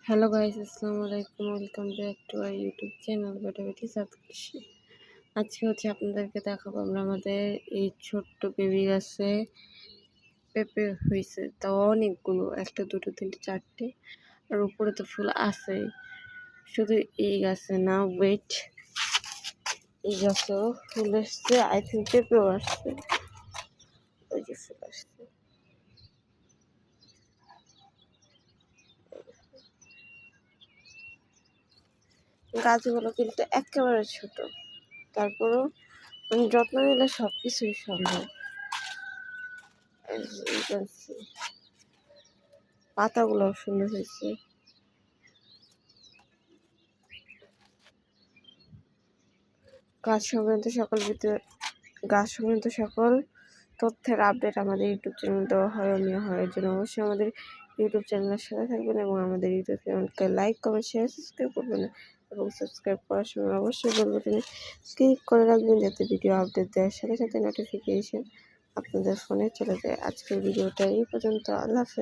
Hello guys, আসসালামু আলাইকুম। Welcome back to our YouTube channel বেটাবেটি সাতকৃষি। আজকে আপনাদেরকে দেখাবো আমরা আমাদের এই ছোট্ট বেবি গাছে পেঁপে হয়েছে, তাও অনেকগুলো, একটা দুটো তিনটে চারটে, আর উপরে তো ফুল আছে। শুধু এই গাছে না, ওয়েট, এই গাছেও ফুল আসছে, আই থিঙ্ক পেঁপেও আসছে। ওই যে ফুল আসছে, গাছগুলো কিন্তু একেবারে ছোট, তারপরেও যত্ন নিলে সব কিছুই সম্ভব। পাতাগুলো সুন্দর হয়েছে। গাছ সংক্রান্ত সকল তথ্যের আপডেট আমাদের ইউটিউব চ্যানেল দেওয়া হয়, নেওয়া হয়। এর জন্য অবশ্যই আমাদের ইউটিউব চ্যানেলের সাথে থাকবেন এবং আমাদের ইউটিউব চ্যানেলকে লাইক, কমেন্ট, শেয়ার, সাবস্ক্রাইব করবেন এবং সাবস্ক্রাইব করার সময় অবশ্যই বেল বাটনে ক্লিক করে রাখবেন, যাতে ভিডিও আপডেট দেওয়ার সাথে সাথে নোটিফিকেশন আপনাদের ফোনে চলে যায়। আজকের ভিডিওটা এই পর্যন্ত। আল্লাহ হাফেজ।